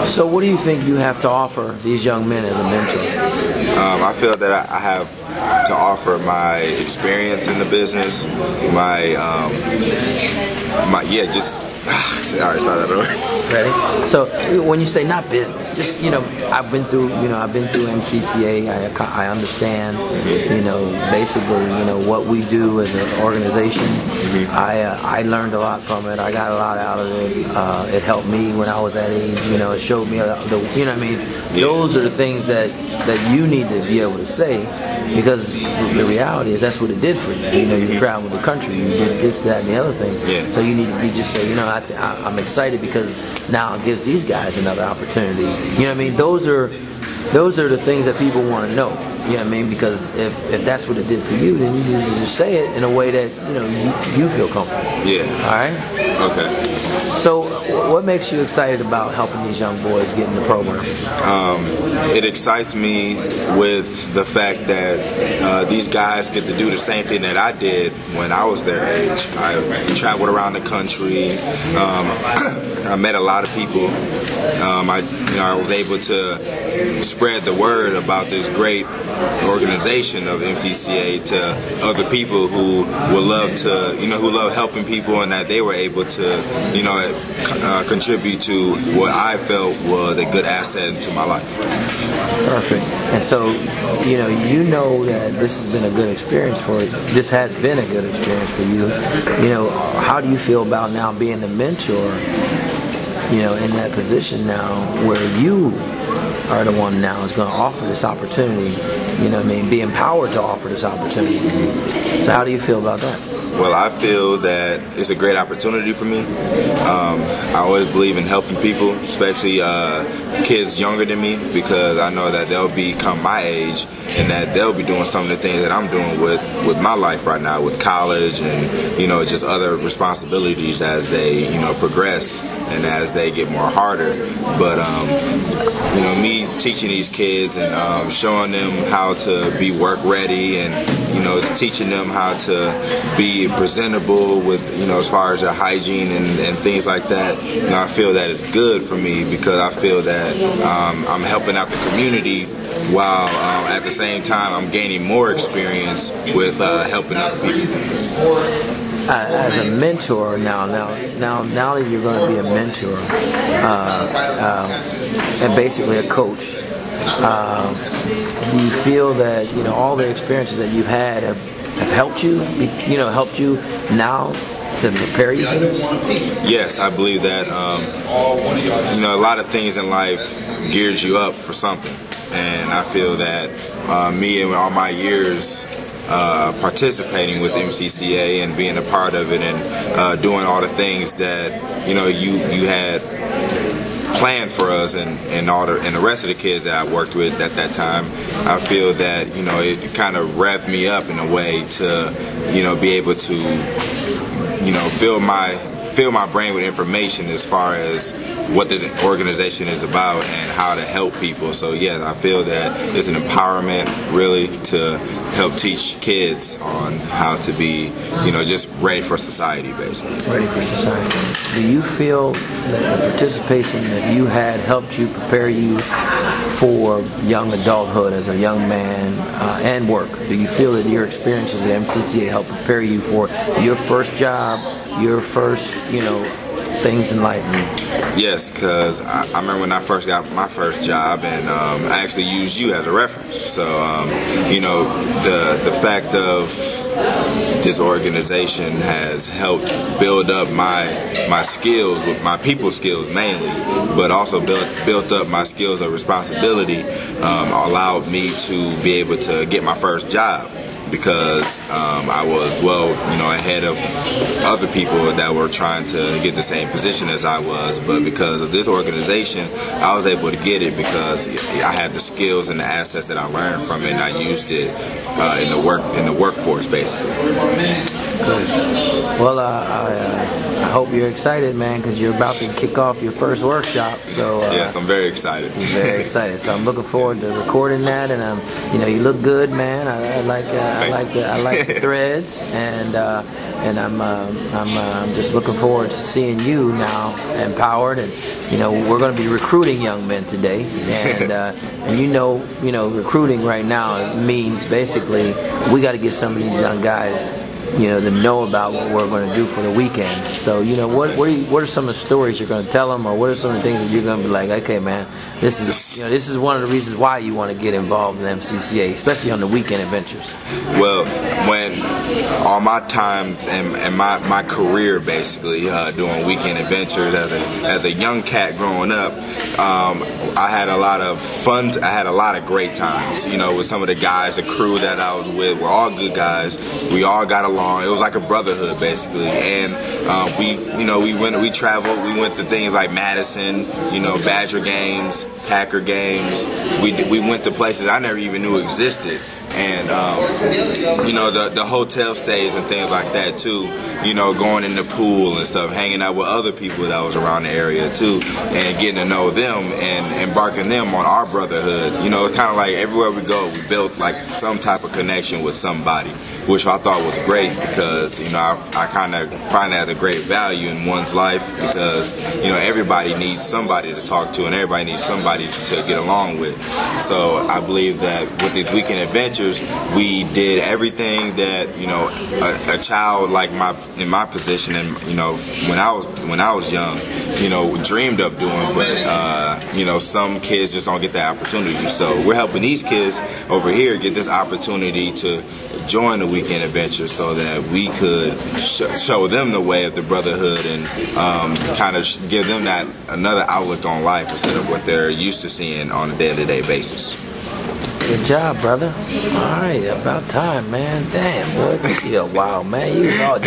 So what do you think you have to offer these young men as a mentor? I feel that I have to offer my experience in the business, all right, sorry, Ready? So when you say not business, just I've been through MCCA. I understand, basically, what we do as an organization. I learned a lot from it. I got a lot out of it. It helped me when I was that age. It showed me Those are the things that you need to be able to say, because the reality is that's what it did for you. You traveled the country, you did this, that, and the other thing. Yeah. So you need to say, I'm excited because now it gives these guys another opportunity. Those are the things that people want to know. Because if that's what it did for you, then you need to just say it in a way that you feel comfortable. Yeah. All right. Okay. So, what makes you excited about helping these young boys get in the program? It excites me with the fact that these guys get to do the same thing that I did when I was their age. I traveled around the country. I met a lot of people. I was able to spread the word about this great organization of MCCA to other people who would love to, who love helping people, and that they were able to, contribute to what I felt was a good asset to my life. Perfect. And so, that this has been a good experience for you. This has been a good experience for you. How do you feel about now being the mentor? In that position now, where you are the one now is going to offer this opportunity, be empowered to offer this opportunity. So how do you feel about that? Well, I feel that it's a great opportunity for me. I always believe in helping people, especially kids younger than me, because I know that they'll become my age and that they'll be doing some of the things that I'm doing with my life right now, with college and just other responsibilities as they progress and as they get more harder. But me teaching these kids and showing them how to be work ready and teaching them how to be presentable with as far as their hygiene and things like that. I feel that it's good for me because I feel that I'm helping out the community while at the same time I'm gaining more experience with helping other people. As a mentor now that you're going to be a mentor and basically a coach, do you feel that all the experiences that you've had have helped you now to prepare you for this? Yes, I believe that a lot of things in life gears you up for something, and I feel that me and all my years participating with MCCA and being a part of it and doing all the things that you had planned for us and the rest of the kids that I worked with at that time, I feel that it kind of revved me up in a way to be able to fill my brain with information as far as what this organization is about and how to help people. So yeah, I feel that it's an empowerment really to help teach kids on how to be, just ready for society, basically. Ready for society. Do you feel that the participation that you had helped you prepare you for young adulthood as a young man and work? Do you feel that your experiences at MCCA helped prepare you for your first job, your first, things in life? Yes, because I remember when I first got my first job, and I actually used you as a reference. So, the fact of this organization has helped build up my skills, with my people skills mainly, but also built up my skills of responsibility, allowed me to be able to get my first job. Because I was ahead of other people that were trying to get the same position as I was, but because of this organization, I was able to get it because I had the skills and the assets that I learned from it, and I used it in the workforce, basically. Good. Well, I hope you're excited, man, because you're about to kick off your first workshop. So yes, I'm very excited. Very excited. So I'm looking forward to recording that, and you look good, man. I I like the threads, and I'm just looking forward to seeing you now empowered, and we're going to be recruiting young men today, and recruiting right now means basically we got to get some of these young guys to know about what we're going to do for the weekend. So, what are some of the stories you're going to tell them, or what are some of the things that you're going to be like, okay, man, this is one of the reasons why you want to get involved in MCCA, especially on the weekend adventures? Well, when all my times and my career basically doing weekend adventures as a young cat growing up, I had a lot of fun. I had a lot of great times. With some of the guys, the crew that I was with were all good guys. We all got along. It was like a brotherhood basically, and we traveled. We went to things like Madison, Badger games, Packer games. We went to places I never even knew existed, and the hotel stays and things like that too. Going in the pool and stuff, hanging out with other people that was around the area too, and getting to know them and embarking them on our brotherhood. It's kind of like everywhere we go, we built like some type of connection with somebody, which I thought was great because I kind of find that as a great value in one's life, because everybody needs somebody to talk to and everybody needs somebody to get along with. So I believe that with these weekend adventures, we did everything that a child like in my position and when I was young dreamed of doing, but some kids just don't get that opportunity. So we're helping these kids over here get this opportunity to join the weekend adventure so that we could show them the way of the brotherhood and kind of give them that another outlook on life instead of what they're used to seeing on a day-to-day basis. Good job, brother. All right, about time, man. Damn, boy. You're wild, man. You all